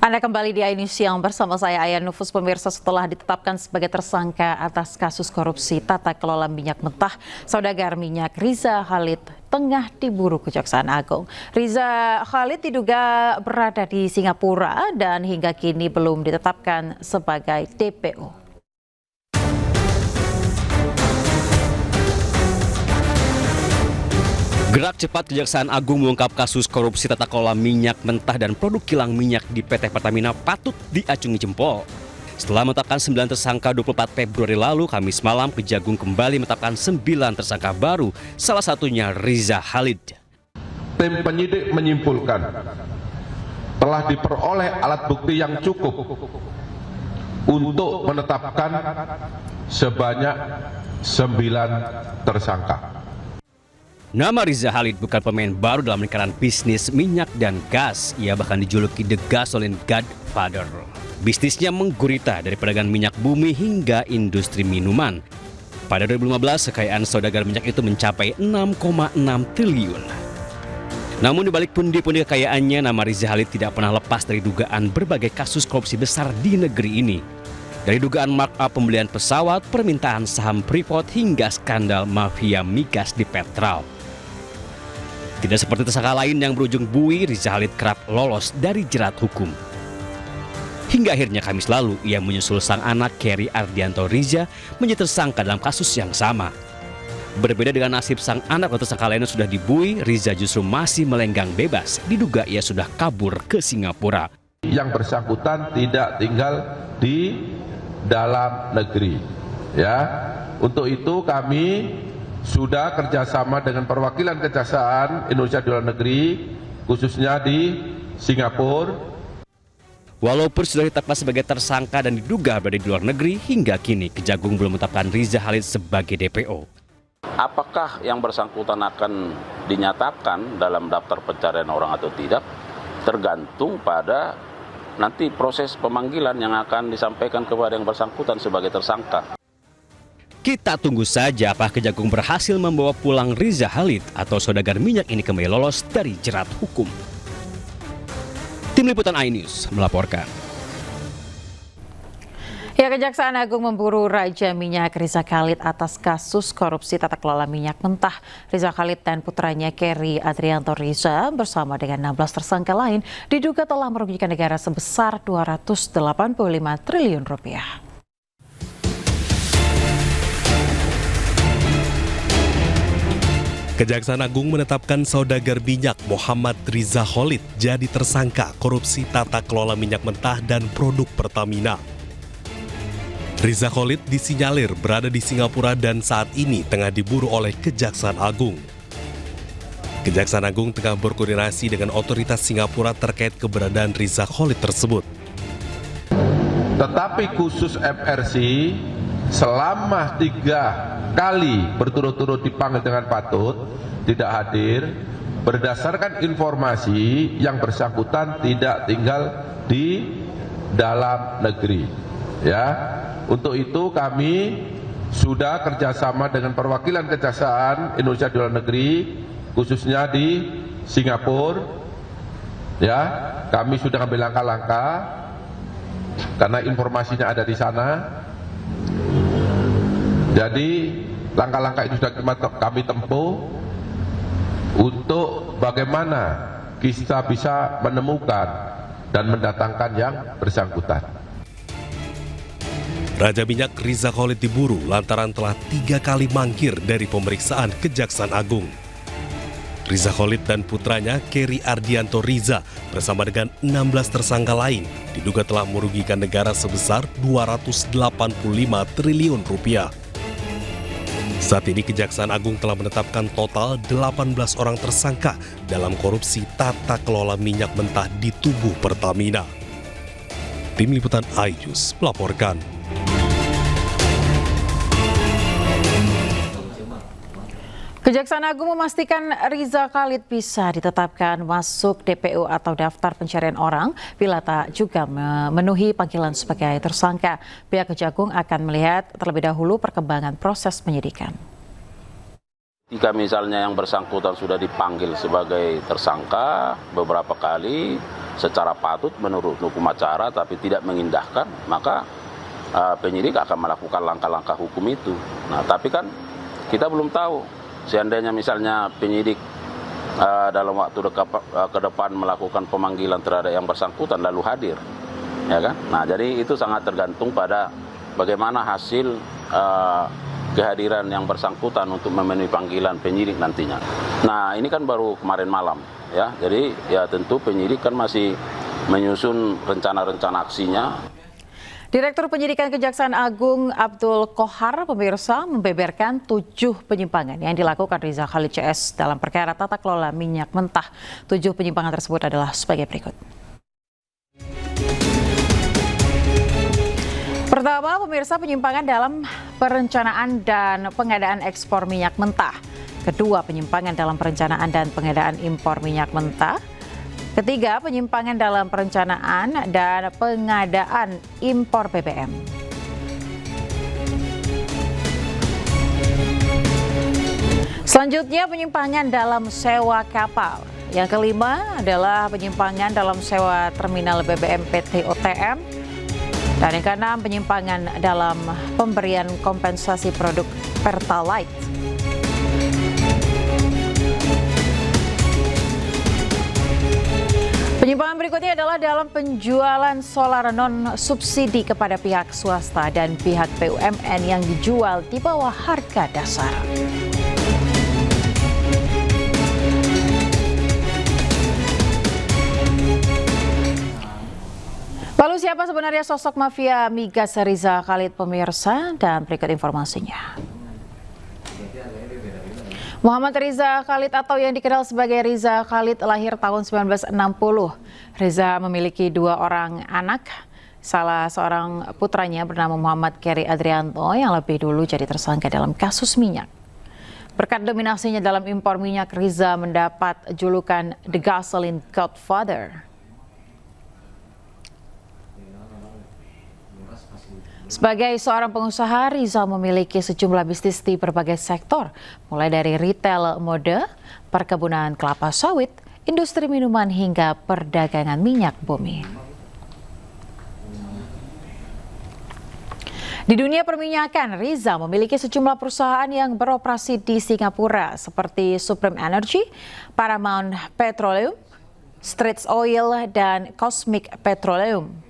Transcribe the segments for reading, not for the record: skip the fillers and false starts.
Anda kembali di iNews Siang bersama saya Ayan Nufus. Pemirsa, setelah ditetapkan sebagai tersangka atas kasus korupsi tata kelola minyak mentah, saudagar minyak Riza Khalid tengah diburu Kejaksaan Agung. Riza Khalid diduga berada di Singapura dan hingga kini belum ditetapkan sebagai DPO. Gerak cepat Kejaksaan Agung mengungkap kasus korupsi tata kelola minyak mentah dan produk kilang minyak di PT Pertamina patut diacungi jempol. Setelah menetapkan 9 tersangka 24 Februari lalu, Kamis malam Kejagung kembali menetapkan 9 tersangka baru, salah satunya Riza Khalid. Tim penyidik menyimpulkan telah diperoleh alat bukti yang cukup untuk menetapkan sebanyak 9 tersangka. Nama Riza Khalid bukan pemain baru dalam lingkaran bisnis minyak dan gas. Ia bahkan dijuluki The Gasoline Godfather. Bisnisnya menggurita dari perdagangan minyak bumi hingga industri minuman. Pada 2015, kekayaan saudagar minyak itu mencapai 6,6 triliun. Namun di balik pundi-pundi kekayaannya, nama Riza Khalid tidak pernah lepas dari dugaan berbagai kasus korupsi besar di negeri ini. Dari dugaan markup pembelian pesawat, permintaan saham Freeport hingga skandal mafia migas di Petrol. Tidak seperti tersangka lain yang berujung bui, Riza Khalid kerap lolos dari jerat hukum. Hingga akhirnya Kamis lalu, ia menyusul sang anak Kerry Ardianto Riza menjadi tersangka dalam kasus yang sama. Berbeda dengan nasib sang anak atau tersangka lainnya sudah dibui, Riza justru masih melenggang bebas. Diduga ia sudah kabur ke Singapura. Yang bersangkutan tidak tinggal di dalam negeri. Ya, untuk itu kami sudah kerjasama dengan perwakilan Kejaksaan Indonesia di luar negeri, khususnya di Singapura. Walaupun sudah ditetapkan sebagai tersangka dan diduga berada di luar negeri, hingga kini Kejagung belum menetapkan Riza Khalid sebagai DPO. Apakah yang bersangkutan akan dinyatakan dalam daftar pencarian orang atau tidak, tergantung pada nanti proses pemanggilan yang akan disampaikan kepada yang bersangkutan sebagai tersangka. Kita tunggu saja apakah Kejagung berhasil membawa pulang Riza Khalid atau saudagar minyak ini kembali lolos dari jerat hukum. Tim Liputan iNews melaporkan. Ya, Kejaksaan Agung memburu Raja Minyak Riza Khalid atas kasus korupsi tata kelola minyak mentah. Riza Khalid dan putranya Kerry Ardianto Riza bersama dengan 16 tersangka lain diduga telah merugikan negara sebesar 285 triliun rupiah. Kejaksaan Agung menetapkan saudagar minyak Muhammad Riza Khalid jadi tersangka korupsi tata kelola minyak mentah dan produk Pertamina. Riza Khalid disinyalir berada di Singapura dan saat ini tengah diburu oleh Kejaksaan Agung. Kejaksaan Agung tengah berkoordinasi dengan otoritas Singapura terkait keberadaan Riza Khalid tersebut. Tetapi khusus MRC selama 3 kali berturut-turut dipanggil dengan patut tidak hadir, berdasarkan informasi yang bersangkutan tidak tinggal di dalam negeri. Ya, untuk itu kami sudah kerjasama dengan perwakilan Kejaksaan Indonesia di luar negeri, khususnya di Singapura. Ya, kami sudah ambil langkah-langkah karena informasinya ada di sana. Jadi langkah-langkah itu sudah kami tempuh untuk bagaimana kita bisa menemukan dan mendatangkan yang bersangkutan. Raja Minyak Riza Khalid diburu lantaran telah 3 kali mangkir dari pemeriksaan Kejaksaan Agung. Riza Khalid dan putranya Kerry Ardianto Riza bersama dengan 16 tersangka lain diduga telah merugikan negara sebesar 285 triliun rupiah. Saat ini Kejaksaan Agung telah menetapkan total 18 orang tersangka dalam korupsi tata kelola minyak mentah di tubuh Pertamina. Tim Liputan iNews melaporkan. Kejaksaan Agung memastikan Riza Khalid bisa ditetapkan masuk DPO atau daftar pencarian orang bila tak juga memenuhi panggilan sebagai tersangka. Pihak Kejagung akan melihat terlebih dahulu perkembangan proses penyidikan. Jika misalnya yang bersangkutan sudah dipanggil sebagai tersangka beberapa kali secara patut menurut hukum acara tapi tidak mengindahkan, maka penyidik akan melakukan langkah-langkah hukum itu. Nah, tapi kan kita belum tahu. Seandainya misalnya penyidik dalam waktu ke depan melakukan pemanggilan terhadap yang bersangkutan lalu hadir, ya kan? Nah, jadi itu sangat tergantung pada bagaimana hasil kehadiran yang bersangkutan untuk memenuhi panggilan penyidik nantinya. Nah, ini kan baru kemarin malam, ya. Jadi ya tentu penyidik kan masih menyusun rencana-rencana aksinya. Direktur Penyidikan Kejaksaan Agung Abdul Qohar pemirsa membeberkan 7 penyimpangan yang dilakukan Riza Khalid CS dalam perkara tata kelola minyak mentah. 7 penyimpangan tersebut adalah sebagai berikut. Pertama, pemirsa, penyimpangan dalam perencanaan dan pengadaan ekspor minyak mentah. Kedua, penyimpangan dalam perencanaan dan pengadaan impor minyak mentah. Ketiga, penyimpangan dalam perencanaan dan pengadaan impor BBM. Selanjutnya, penyimpangan dalam sewa kapal. Yang kelima adalah penyimpangan dalam sewa terminal BBM PT OTM. Dan yang keenam, penyimpangan dalam pemberian kompensasi produk Pertalite. Penyimpangan berikutnya adalah dalam penjualan solar non-subsidi kepada pihak swasta dan pihak BUMN yang dijual di bawah harga dasar. Lalu siapa sebenarnya sosok mafia migas Riza Khalid pemirsa, dan berikut informasinya. Muhammad Riza Khalid atau yang dikenal sebagai Riza Khalid lahir tahun 1960. Riza memiliki 2 orang anak. Salah seorang putranya bernama Muhammad Keri Adrianto yang lebih dulu jadi tersangka dalam kasus minyak. Berkat dominasinya dalam impor minyak, Riza mendapat julukan The Gasoline Godfather. Sebagai seorang pengusaha, Riza memiliki sejumlah bisnis di berbagai sektor, mulai dari retail mode, perkebunan kelapa sawit, industri minuman, hingga perdagangan minyak bumi. Di dunia perminyakan, Riza memiliki sejumlah perusahaan yang beroperasi di Singapura, seperti Supreme Energy, Paramount Petroleum, Straits Oil, dan Cosmic Petroleum.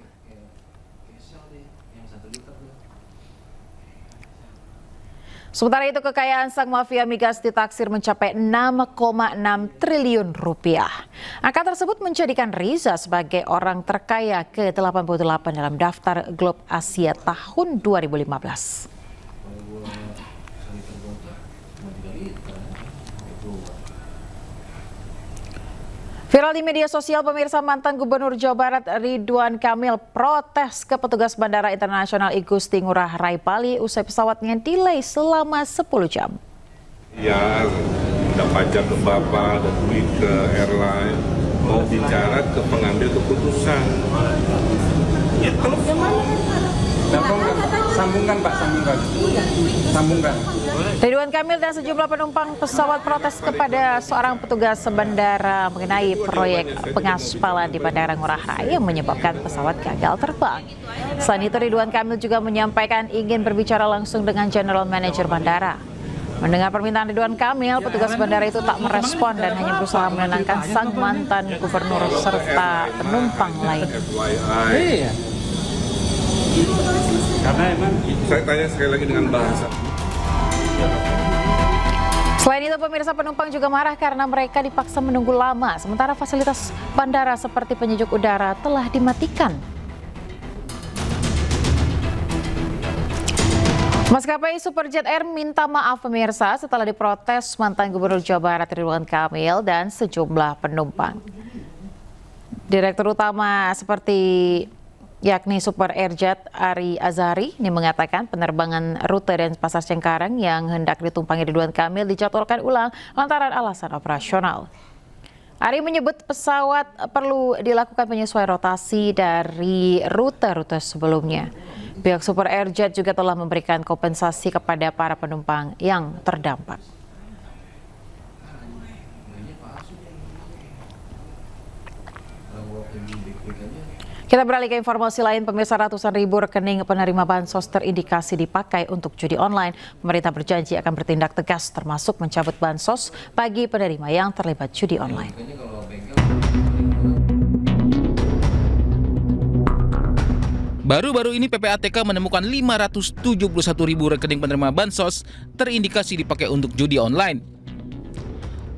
Sementara itu, kekayaan sang mafia migas ditaksir mencapai 6,6 triliun rupiah. Angka tersebut menjadikan Riza sebagai orang terkaya ke-88 dalam daftar Globe Asia tahun 2015. Viral di media sosial, pemirsa, mantan Gubernur Jawa Barat Ridwan Kamil protes ke petugas Bandara Internasional I Gusti Ngurah Rai Bali usai pesawatnya delay selama 10 jam. Ya, ada pajak ke Bapak, ada duit ke airline, mau bicara ke pengambil keputusan. Ya, sambungkan Pak, sambungkan. Ridwan Kamil dan sejumlah penumpang pesawat protes kepada seorang petugas bandara mengenai proyek pengaspalan di Bandara Ngurah Rai yang menyebabkan pesawat gagal terbang. Selain itu, Ridwan Kamil juga menyampaikan ingin berbicara langsung dengan General Manager bandara. Mendengar permintaan Ridwan Kamil, petugas bandara itu tak merespon dan hanya berusaha menenangkan sang mantan gubernur serta penumpang lain. Karena emang saya tanya sekali lagi dengan bahasa. Selain itu, pemirsa, penumpang juga marah karena mereka dipaksa menunggu lama, sementara fasilitas bandara seperti penyejuk udara telah dimatikan. Maskapai Superjet Air minta maaf, pemirsa, setelah diprotes mantan Gubernur Jawa Barat Ridwan Kamil dan sejumlah penumpang. Direktur utama yakni Super Airjet Ari Azhari ini mengatakan penerbangan rute dan Pasar Cengkareng yang hendak ditumpangi Ridwan Kamil dijadwalkan ulang lantaran alasan operasional. Ari menyebut pesawat perlu dilakukan penyesuaian rotasi dari rute-rute sebelumnya. Pihak Super Airjet juga telah memberikan kompensasi kepada para penumpang yang terdampak. Kita beralih ke informasi lain, pemirsa, ratusan ribu rekening penerima bansos terindikasi dipakai untuk judi online. Pemerintah berjanji akan bertindak tegas termasuk mencabut bansos bagi penerima yang terlibat judi online. Baru-baru ini PPATK menemukan 571 ribu rekening penerima bansos terindikasi dipakai untuk judi online.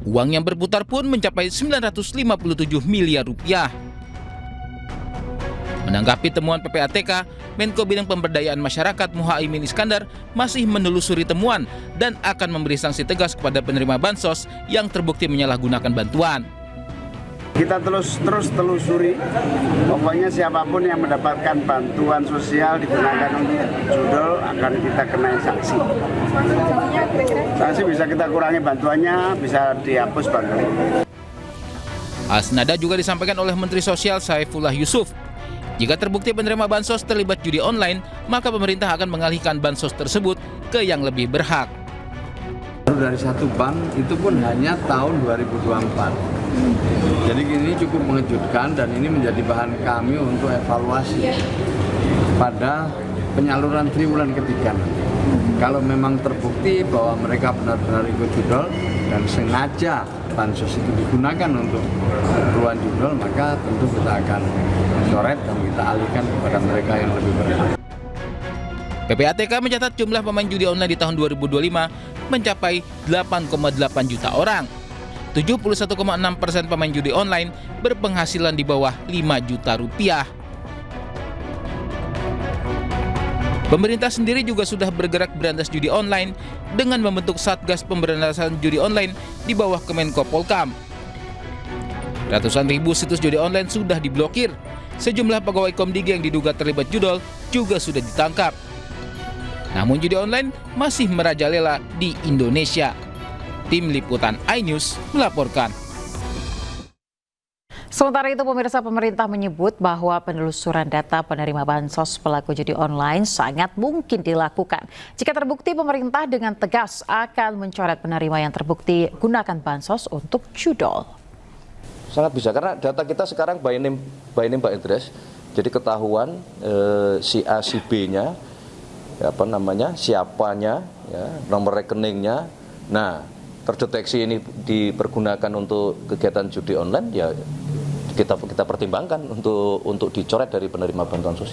Uang yang berputar pun mencapai 957 miliar rupiah. Menanggapi temuan PPATK, Menko Bidang Pemberdayaan Masyarakat Muhaimin Iskandar masih menelusuri temuan dan akan memberi sanksi tegas kepada penerima bansos yang terbukti menyalahgunakan bantuan. Kita terus telusuri, pokoknya siapapun yang mendapatkan bantuan sosial digunakan untuk judol akan kita kenai sanksi. Sanksi bisa kita kurangi bantuannya, bisa dihapus barangkali. Asnada juga disampaikan oleh Menteri Sosial Saifullah Yusuf. Jika terbukti penerima bansos terlibat judi online, maka pemerintah akan mengalihkan bansos tersebut ke yang lebih berhak. Dari satu bank itu pun hanya tahun 2024. Jadi ini cukup mengejutkan dan ini menjadi bahan kami untuk evaluasi pada penyaluran triwulan ketiga. Kalau memang terbukti bahwa mereka benar-benar ikut judol dan sengaja bansos itu digunakan untuk keperluan judol, maka tentu kita akan mencoret dan kita alihkan kepada mereka yang lebih berhak. PPATK mencatat jumlah pemain judi online di tahun 2025 mencapai 8,8 juta orang. 71,6% pemain judi online berpenghasilan di bawah 5 juta rupiah. Pemerintah sendiri juga sudah bergerak berantas judi online dengan membentuk Satgas Pemberantasan Judi Online di bawah Kemenko Polkam. Ratusan ribu situs judi online sudah diblokir. Sejumlah pegawai Komdigi yang diduga terlibat judol juga sudah ditangkap. Namun judi online masih merajalela di Indonesia. Tim Liputan iNews melaporkan. Sementara itu, pemirsa, pemerintah menyebut bahwa penelusuran data penerima bansos pelaku judi online sangat mungkin dilakukan. Jika terbukti, pemerintah dengan tegas akan mencoret penerima yang terbukti gunakan bansos untuk judol. Sangat bisa, karena data kita sekarang by name by address. Jadi ketahuan si A, si B-nya, siapanya, ya, nomor rekeningnya. Nah, terdeteksi ini dipergunakan untuk kegiatan judi online, ya kita pertimbangkan untuk dicoret dari penerima bantuan sosial.